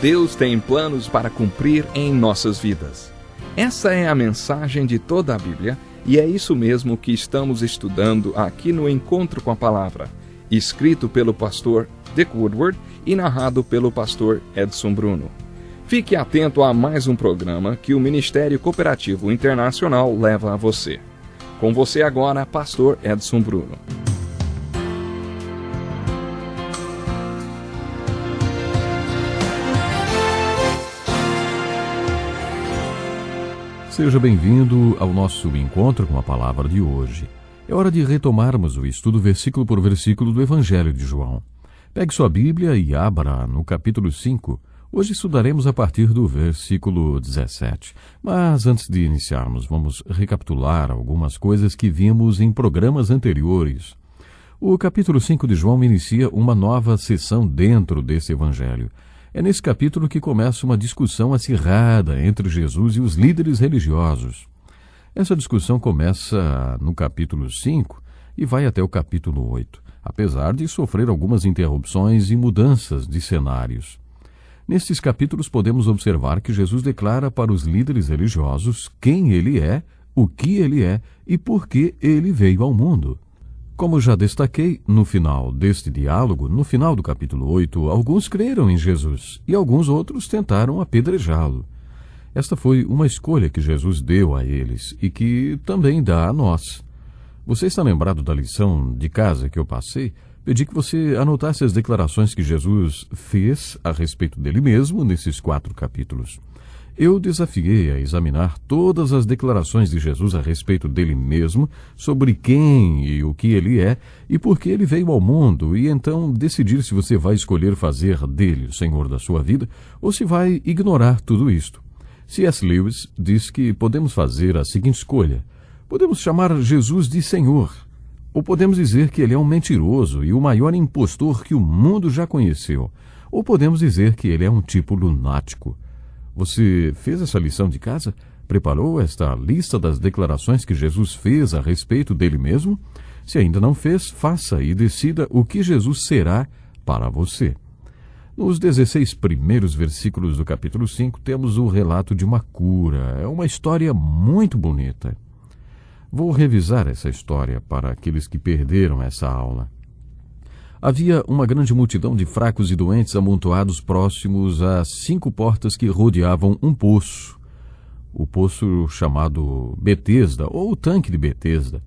Deus tem planos para cumprir em nossas vidas. Essa é a mensagem de toda a Bíblia e é isso mesmo que estamos estudando aqui no Encontro com a Palavra, escrito pelo pastor Dick Woodward e narrado pelo pastor Edson Bruno. Fique atento a mais um programa que o Ministério Cooperativo Internacional leva a você. Com você agora, pastor Edson Bruno. Seja bem-vindo ao nosso Encontro com a Palavra de hoje. É hora de retomarmos o estudo versículo por versículo do Evangelho de João. Pegue sua Bíblia e abra no capítulo 5. Hoje estudaremos a partir do versículo 17. Mas antes de iniciarmos, vamos recapitular algumas coisas que vimos em programas anteriores. O capítulo 5 de João inicia uma nova sessão dentro desse Evangelho. É nesse capítulo que começa uma discussão acirrada entre Jesus e os líderes religiosos. Essa discussão começa no capítulo 5 e vai até o capítulo 8, apesar de sofrer algumas interrupções e mudanças de cenários. Nestes capítulos podemos observar que Jesus declara para os líderes religiosos quem ele é, o que ele é e por que ele veio ao mundo. Como já destaquei, no final deste diálogo, no final do capítulo 8, alguns creram em Jesus e alguns outros tentaram apedrejá-lo. Esta foi uma escolha que Jesus deu a eles e que também dá a nós. Você está lembrado da lição de casa que eu passei? Pedi que você anotasse as declarações que Jesus fez a respeito dele mesmo nesses 4 capítulos. Eu desafiei a examinar todas as declarações de Jesus a respeito dele mesmo, sobre quem e o que ele é e por que ele veio ao mundo, e então decidir se você vai escolher fazer dele o Senhor da sua vida ou se vai ignorar tudo isto. C.S. Lewis diz que podemos fazer a seguinte escolha. Podemos chamar Jesus de Senhor, ou podemos dizer que ele é um mentiroso e o maior impostor que o mundo já conheceu, ou podemos dizer que ele é um tipo lunático. Você fez essa lição de casa? Preparou esta lista das declarações que Jesus fez a respeito dele mesmo? Se ainda não fez, faça e decida o que Jesus será para você. Nos 16 primeiros versículos do capítulo 5, temos o relato de uma cura. É uma história muito bonita. Vou revisar essa história para aqueles que perderam essa aula. Havia uma grande multidão de fracos e doentes amontoados próximos às 5 portas que rodeavam um poço. O poço chamado Betesda, ou o tanque de Betesda.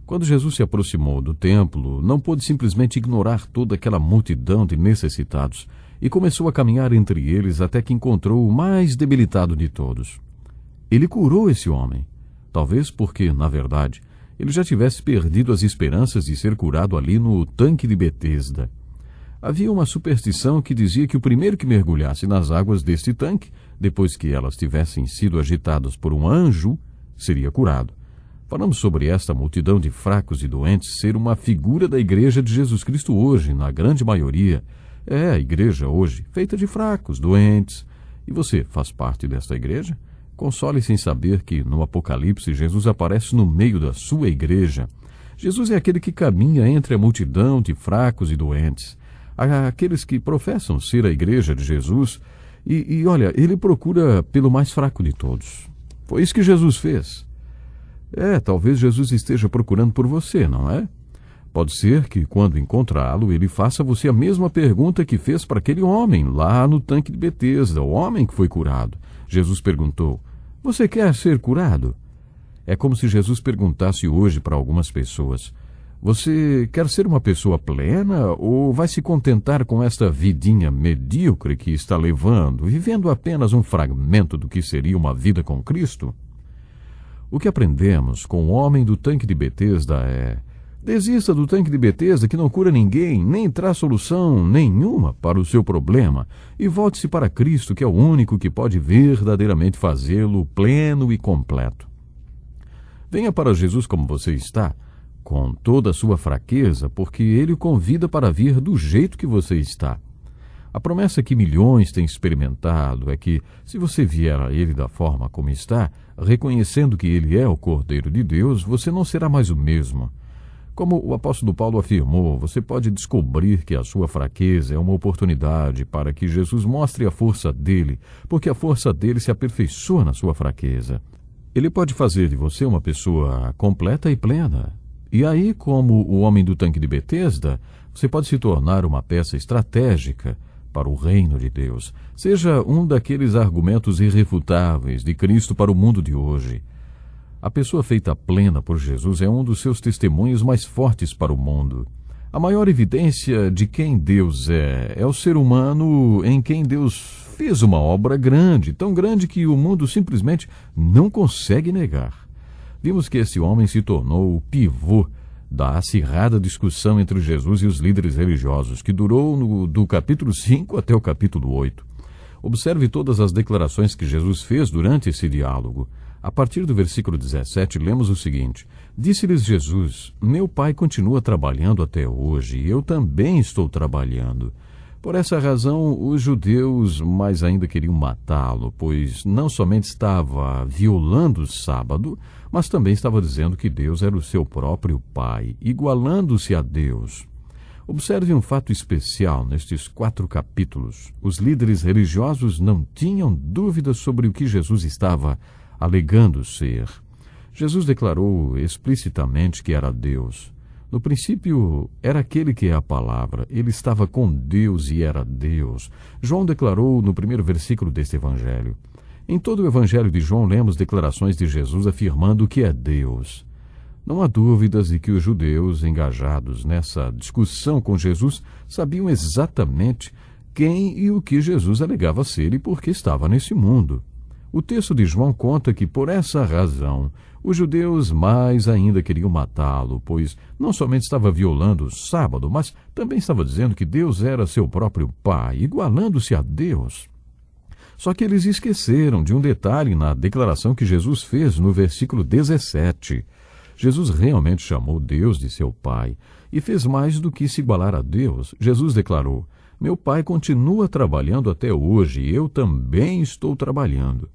Quando Jesus se aproximou do templo, não pôde simplesmente ignorar toda aquela multidão de necessitados e começou a caminhar entre eles até que encontrou o mais debilitado de todos. Ele curou esse homem, talvez porque, na verdade, ele já tivesse perdido as esperanças de ser curado ali no tanque de Betesda. Havia uma superstição que dizia que o primeiro que mergulhasse nas águas deste tanque, depois que elas tivessem sido agitadas por um anjo, seria curado. Falamos sobre esta multidão de fracos e doentes ser uma figura da Igreja de Jesus Cristo hoje, na grande maioria. É a igreja hoje, feita de fracos, doentes. E você faz parte desta igreja? Console-se em saber que, no Apocalipse, Jesus aparece no meio da sua igreja. Jesus é aquele que caminha entre a multidão de fracos e doentes. Aqueles que professam ser a igreja de Jesus. E olha, ele procura pelo mais fraco de todos. Foi isso que Jesus fez. Talvez Jesus esteja procurando por você, não é? Pode ser que, quando encontrá-lo, ele faça a você a mesma pergunta que fez para aquele homem lá no tanque de Betesda, o homem que foi curado. Jesus perguntou: você quer ser curado? É como se Jesus perguntasse hoje para algumas pessoas: você quer ser uma pessoa plena ou vai se contentar com esta vidinha medíocre que está levando, vivendo apenas um fragmento do que seria uma vida com Cristo? O que aprendemos com o homem do tanque de Betesda é: desista do tanque de Betesda que não cura ninguém, nem traz solução nenhuma para o seu problema, e volte-se para Cristo, que é o único que pode verdadeiramente fazê-lo pleno e completo. Venha para Jesus como você está, com toda a sua fraqueza, porque Ele o convida para vir do jeito que você está. A promessa que milhões têm experimentado é que, se você vier a Ele da forma como está, reconhecendo que Ele é o Cordeiro de Deus, você não será mais o mesmo. Como o apóstolo Paulo afirmou, você pode descobrir que a sua fraqueza é uma oportunidade para que Jesus mostre a força dele, porque a força dele se aperfeiçoa na sua fraqueza. Ele pode fazer de você uma pessoa completa e plena. E aí, como o homem do tanque de Betesda, você pode se tornar uma peça estratégica para o reino de Deus. Seja um daqueles argumentos irrefutáveis de Cristo para o mundo de hoje. A pessoa feita plena por Jesus é um dos seus testemunhos mais fortes para o mundo. A maior evidência de quem Deus é o ser humano em quem Deus fez uma obra grande, tão grande que o mundo simplesmente não consegue negar. Vimos que esse homem se tornou o pivô da acirrada discussão entre Jesus e os líderes religiosos, que durou do capítulo 5 até o capítulo 8. Observe todas as declarações que Jesus fez durante esse diálogo. A partir do versículo 17, lemos o seguinte: Disse-lhes Jesus: Meu Pai continua trabalhando até hoje, e eu também estou trabalhando. Por essa razão, os judeus mais ainda queriam matá-lo, pois não somente estava violando o sábado, mas também estava dizendo que Deus era o seu próprio Pai, igualando-se a Deus. Observe um fato especial nestes 4 capítulos. Os líderes religiosos não tinham dúvidas sobre o que Jesus estava alegando ser. Jesus declarou explicitamente que era Deus. No princípio, era aquele que é a palavra. Ele estava com Deus e era Deus. João declarou no primeiro versículo deste evangelho. Em todo o evangelho de João, lemos declarações de Jesus afirmando que é Deus. Não há dúvidas de que os judeus engajados nessa discussão com Jesus sabiam exatamente quem e o que Jesus alegava ser e por que estava nesse mundo. O texto de João conta que, por essa razão, os judeus mais ainda queriam matá-lo, pois não somente estava violando o sábado, mas também estava dizendo que Deus era seu próprio Pai, igualando-se a Deus. Só que eles esqueceram de um detalhe na declaração que Jesus fez no versículo 17. Jesus realmente chamou Deus de seu Pai e fez mais do que se igualar a Deus. Jesus declarou: Meu Pai continua trabalhando até hoje e eu também estou trabalhando.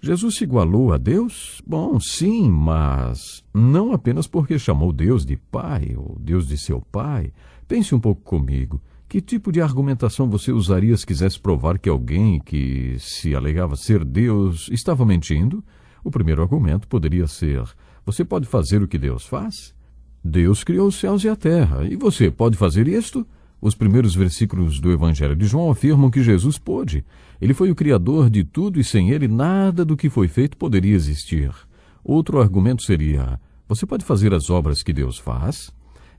Jesus se igualou a Deus? Bom, sim, mas não apenas porque chamou Deus de Pai, ou Deus de seu Pai. Pense um pouco comigo. Que tipo de argumentação você usaria se quisesse provar que alguém que se alegava ser Deus estava mentindo? O primeiro argumento poderia ser: você pode fazer o que Deus faz? Deus criou os céus e a terra, e você pode fazer isto? Os primeiros versículos do Evangelho de João afirmam que Jesus pôde. Ele foi o Criador de tudo e sem ele nada do que foi feito poderia existir. Outro argumento seria: você pode fazer as obras que Deus faz?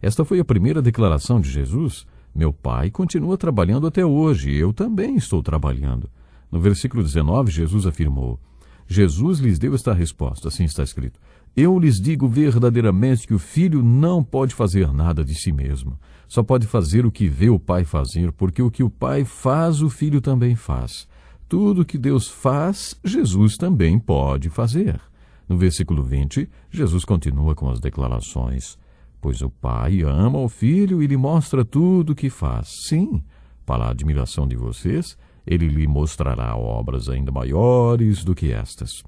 Esta foi a primeira declaração de Jesus. Meu Pai continua trabalhando até hoje e eu também estou trabalhando. No versículo 19, Jesus afirmou. Jesus lhes deu esta resposta, assim está escrito: Eu lhes digo verdadeiramente que o Filho não pode fazer nada de si mesmo. Só pode fazer o que vê o Pai fazer, porque o que o Pai faz, o Filho também faz. Tudo que Deus faz, Jesus também pode fazer. No versículo 20, Jesus continua com as declarações. Pois o Pai ama o Filho e lhe mostra tudo o que faz. Sim, para a admiração de vocês, ele lhe mostrará obras ainda maiores do que estas.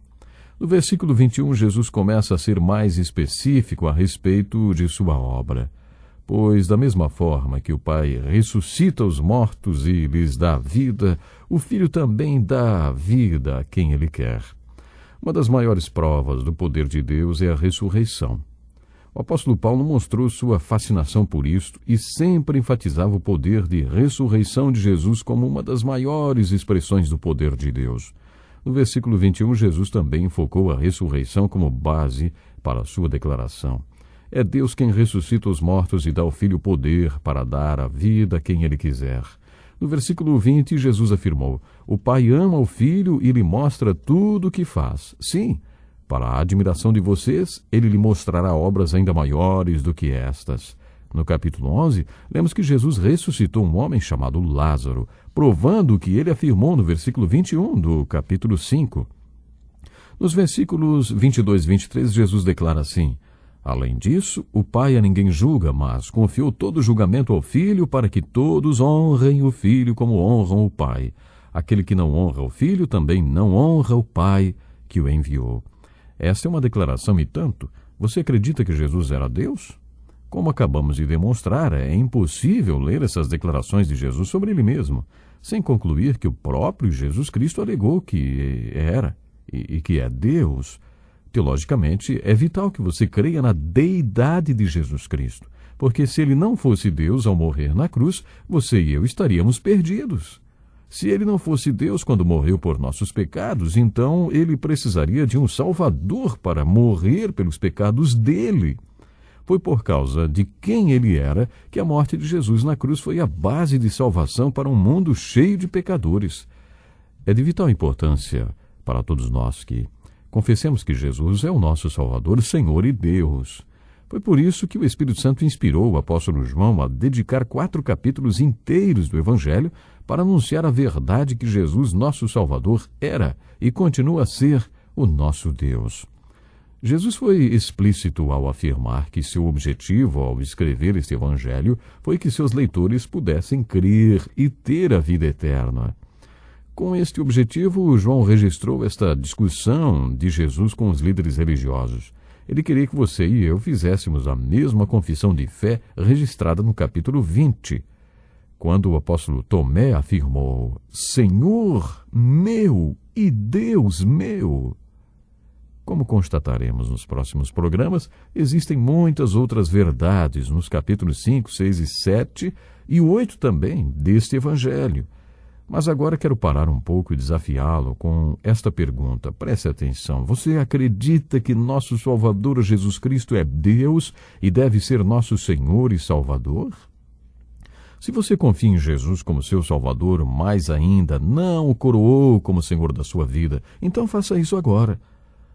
No versículo 21, Jesus começa a ser mais específico a respeito de sua obra. Pois, da mesma forma que o Pai ressuscita os mortos e lhes dá vida, o Filho também dá vida a quem ele quer. Uma das maiores provas do poder de Deus é a ressurreição. O apóstolo Paulo mostrou sua fascinação por isto e sempre enfatizava o poder de ressurreição de Jesus como uma das maiores expressões do poder de Deus. No versículo 21, Jesus também enfocou a ressurreição como base para a sua declaração. É Deus quem ressuscita os mortos e dá ao Filho poder para dar a vida a quem ele quiser. No versículo 20, Jesus afirmou: O Pai ama o Filho e lhe mostra tudo o que faz. Sim, para a admiração de vocês, ele lhe mostrará obras ainda maiores do que estas. No capítulo 11, lemos que Jesus ressuscitou um homem chamado Lázaro, provando o que ele afirmou no versículo 21 do capítulo 5. Nos versículos 22 e 23, Jesus declara assim: Além disso, o Pai a ninguém julga, mas confiou todo o julgamento ao Filho para que todos honrem o Filho como honram o Pai. Aquele que não honra o Filho também não honra o Pai que o enviou. Esta é uma declaração e tanto. Você acredita que Jesus era Deus? Como acabamos de demonstrar, é impossível ler essas declarações de Jesus sobre ele mesmo, sem concluir que o próprio Jesus Cristo alegou que era e que é Deus. Teologicamente, é vital que você creia na deidade de Jesus Cristo, porque se ele não fosse Deus ao morrer na cruz, você e eu estaríamos perdidos. Se ele não fosse Deus quando morreu por nossos pecados, então ele precisaria de um Salvador para morrer pelos pecados dele. Foi por causa de quem ele era que a morte de Jesus na cruz foi a base de salvação para um mundo cheio de pecadores. É de vital importância para todos nós que confessemos que Jesus é o nosso Salvador, Senhor e Deus. Foi por isso que o Espírito Santo inspirou o apóstolo João a dedicar 4 capítulos inteiros do Evangelho para anunciar a verdade que Jesus, nosso Salvador, era e continua a ser o nosso Deus. Jesus foi explícito ao afirmar que seu objetivo ao escrever este Evangelho foi que seus leitores pudessem crer e ter a vida eterna. Com este objetivo, João registrou esta discussão de Jesus com os líderes religiosos. Ele queria que você e eu fizéssemos a mesma confissão de fé registrada no capítulo 20, quando o apóstolo Tomé afirmou: Senhor meu e Deus meu. Como constataremos nos próximos programas, existem muitas outras verdades nos capítulos 5, 6 e 7 e 8 também deste Evangelho. Mas agora quero parar um pouco e desafiá-lo com esta pergunta. Preste atenção. Você acredita que nosso Salvador Jesus Cristo é Deus e deve ser nosso Senhor e Salvador? Se você confia em Jesus como seu Salvador, mais ainda não o coroou como Senhor da sua vida, então faça isso agora.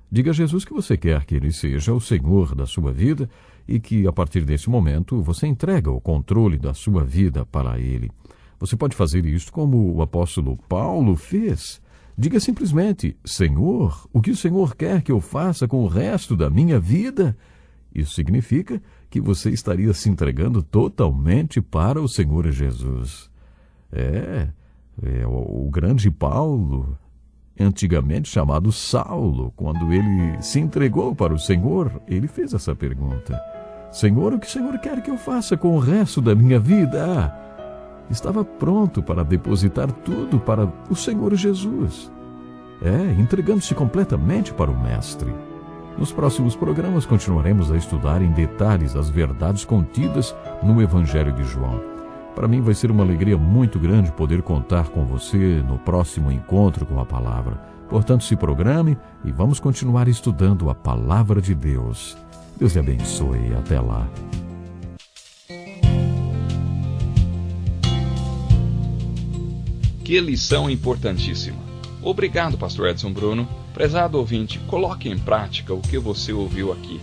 Diga a Jesus que você quer que ele seja o Senhor da sua vida e que, a partir desse momento, você entrega o controle da sua vida para ele. Você pode fazer isso como o apóstolo Paulo fez. Diga simplesmente: Senhor, o que o Senhor quer que eu faça com o resto da minha vida? Isso significa que você estaria se entregando totalmente para o Senhor Jesus. O grande Paulo, antigamente chamado Saulo, quando ele se entregou para o Senhor, ele fez essa pergunta: Senhor, o que o Senhor quer que eu faça com o resto da minha vida? Estava pronto para depositar tudo para o Senhor Jesus. Entregando-se completamente para o Mestre. Nos próximos programas continuaremos a estudar em detalhes as verdades contidas no Evangelho de João. Para mim vai ser uma alegria muito grande poder contar com você no próximo encontro com a Palavra. Portanto, se programe e vamos continuar estudando a Palavra de Deus. Deus lhe abençoe e até lá. Que lição importantíssima. Obrigado, pastor Edson Bruno. Prezado ouvinte, coloque em prática o que você ouviu aqui.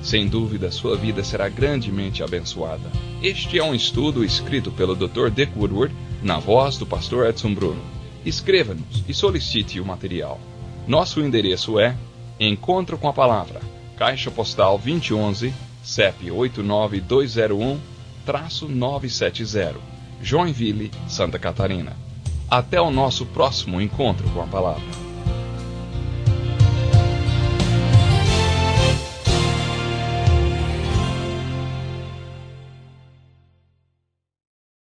Sem dúvida, sua vida será grandemente abençoada. Este é um estudo escrito pelo Dr. Dick Woodward, na voz do pastor Edson Bruno. Escreva-nos e solicite o material. Nosso endereço é Encontro com a Palavra, Caixa Postal 2011, CEP 89201-970, Joinville, Santa Catarina. Até o nosso próximo encontro com a Palavra.